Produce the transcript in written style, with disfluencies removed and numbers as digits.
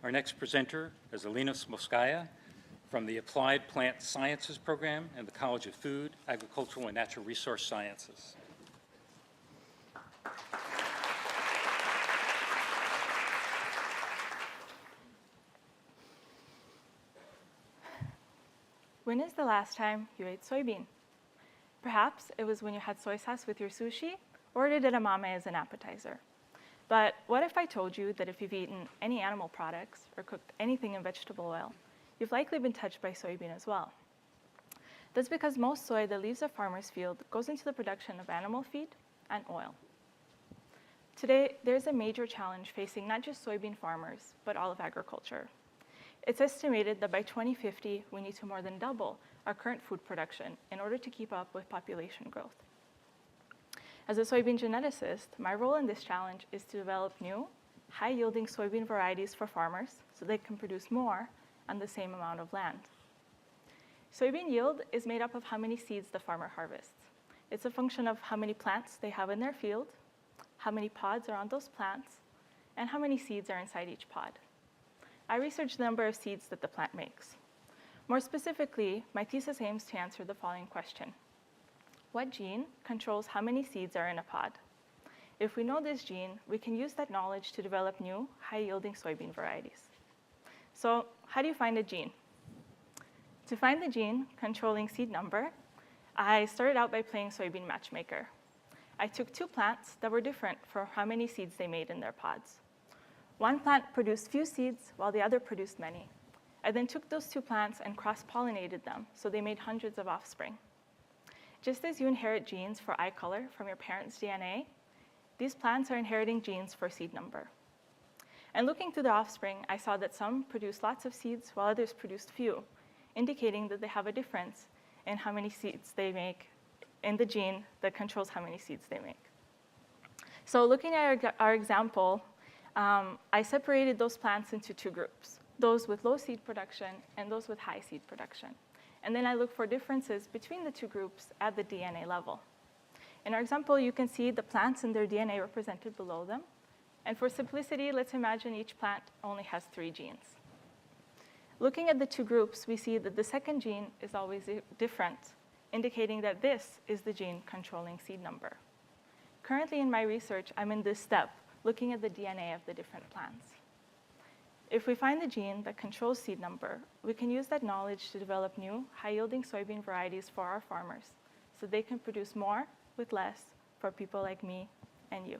Our next presenter is Alina Smolskaya from the Applied Plant Sciences program in the College of Food, Agricultural, and Natural Resource Sciences. When is the last time you ate soybean? Perhaps it was when you had soy sauce with your sushi, or did edamame as an appetizer. But what if I told you that if you've eaten any animal products or cooked anything in vegetable oil, you've likely been touched by soybean as well? That's because most soy that leaves a farmer's field goes into the production of animal feed and oil. Today, there's a major challenge facing not just soybean farmers, but all of agriculture. It's estimated that by 2050, we need to more than double our current food production in order to keep up with population growth. As a soybean geneticist, my role in this challenge is to develop new, high-yielding soybean varieties for farmers so they can produce more on the same amount of land. Soybean yield is made up of how many seeds the farmer harvests. It's a function of how many plants they have in their field, how many pods are on those plants, and how many seeds are inside each pod. I researched the number of seeds that the plant makes. More specifically, my thesis aims to answer the following question. What gene controls how many seeds are in a pod? If we know this gene, we can use that knowledge to develop new, high-yielding soybean varieties. So how do you find a gene? To find the gene controlling seed number, I started out by playing soybean matchmaker. I took two plants that were different for how many seeds they made in their pods. One plant produced few seeds, while the other produced many. I then took those two plants and cross-pollinated them, so they made hundreds of offspring. Just as you inherit genes for eye color from your parents' DNA, these plants are inheriting genes for seed number. And looking through the offspring, I saw that some produced lots of seeds, while others produced few, indicating that they have a difference in how many seeds they make in the gene that controls how many seeds they make. So looking at our example, I separated those plants into two groups, those with low seed production and those with high seed production. And then I looked for differences between the two groups at the DNA level. In our example, you can see the plants and their DNA represented below them. And for simplicity, let's imagine each plant only has 3 genes. Looking at the two groups, we see that the second gene is always different, indicating that this is the gene controlling seed number. Currently in my research, I'm in this step, looking at the DNA of the different plants. If we find the gene that controls seed number, we can use that knowledge to develop new, high-yielding soybean varieties for our farmers so they can produce more with less for people like me and you.